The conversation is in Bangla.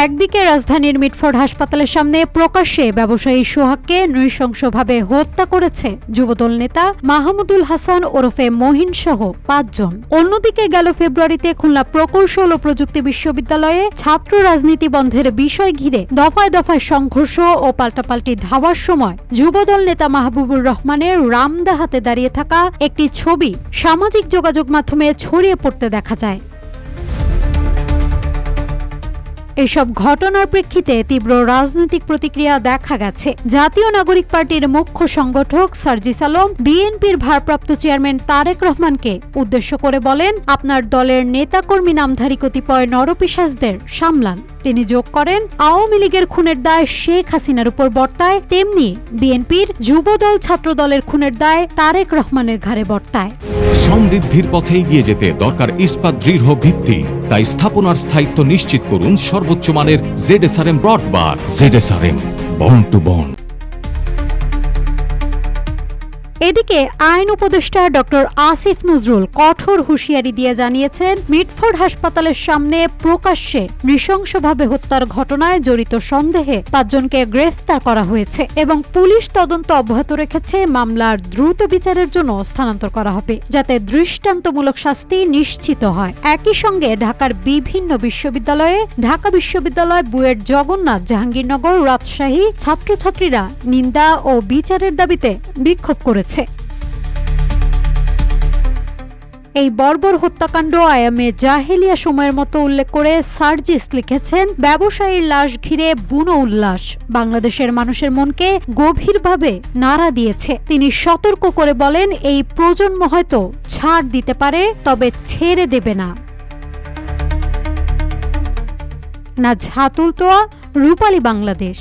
একদিকে রাজধানীর মিটফোর্ড হাসপাতালের সামনে প্রকাশ্যে ব্যবসায়ী সোহাগকে নৃশংসভাবে হত্যা করেছে যুবদল নেতা মাহমুদুল হাসান ওরফে মহিন সহ 5 জন। অন্যদিকে গেল ফেব্রুয়ারিতে খুলনা প্রকৌশল ও প্রযুক্তি বিশ্ববিদ্যালয়ে ছাত্র রাজনীতি বন্ধের বিষয় ঘিরে দফায় দফায় সংঘর্ষ ও পাল্টাপাল্টি ধাওয়ার সময় যুবদল নেতা মাহবুবুর রহমানের রামদা হাতে দাঁড়িয়ে থাকা একটি ছবি সামাজিক যোগাযোগ মাধ্যমে ছড়িয়ে পড়তে দেখা যায়। এসব ঘটনার প্রেক্ষিতে তীব্র রাজনৈতিক প্রতিক্রিয়া দেখা গেছে। জাতীয় নাগরিক পার্টির মুখ্য সংগঠক সার্জিস আলম বিএনপির ভারপ্রাপ্ত চেয়ারম্যান তারেক রহমানকে উদ্দেশ্য করে বলেন, আপনার দলের নেতাকর্মী নামধারী কতিপয় নরপিশাচদের সামলান। তিনি যোগ করেন, আওয়ামী লীগের খুনের দায় শেখ হাসিনার উপর বর্তায়, তেমনি বিএনপির যুবদল ছাত্রদলের খুনের দায় তারেক রহমানের ঘাড়ে বর্তায়। সমৃদ্ধির পথে এগিয়ে যেতে দরকার ইস্পাত দৃঢ় ভিত্তি। তাই স্থাপনার স্থায়িত্ব নিশ্চিত করুন সর্বোচ্চ মানের ZSRM ব্রডবার। ZSRM, bond to bond. এদিকে আইন উপদেষ্টা ডক্টর আসিফ নজরুল কঠোর হুঁশিয়ারি দিয়ে জানিয়েছেন, মিটফোর্ড হাসপাতালের সামনে প্রকাশ্যে নৃশংসভাবে হত্যার ঘটনায় জড়িত সন্দেহে 5 জনকে গ্রেফতার করা হয়েছে এবং পুলিশ তদন্ত অব্যাহত রেখেছে। মামলার দ্রুত বিচারের জন্য স্থানান্তর করা হবে, যাতে দৃষ্টান্তমূলক শাস্তি নিশ্চিত হয়। একই সঙ্গে ঢাকার বিভিন্ন বিশ্ববিদ্যালয়ে ঢাকা বিশ্ববিদ্যালয়, বুয়েট, জগন্নাথ, জাহাঙ্গীরনগর, রাজশাহী ছাত্রছাত্রীরা নিন্দা ও বিচারের দাবিতে বিক্ষোভ করেছে। এই বর্বর হত্যাকাণ্ড আয়ামে জাহেলিয়া সময়ের মতো উল্লেখ করে সার্জিস লিখেছেন, ব্যবসায়ীর লাশ ঘিরে বুনো উল্লাস বাংলাদেশের মানুষের মনকে গভীরভাবে নাড়া দিয়েছে। তিনি সতর্ক করে বলেন, এই প্রজন্ম হয়তো ছাড় দিতে পারে, তবে ছেড়ে দেবে না। নাজহাতুল তোয়া, রূপালী বাংলাদেশ।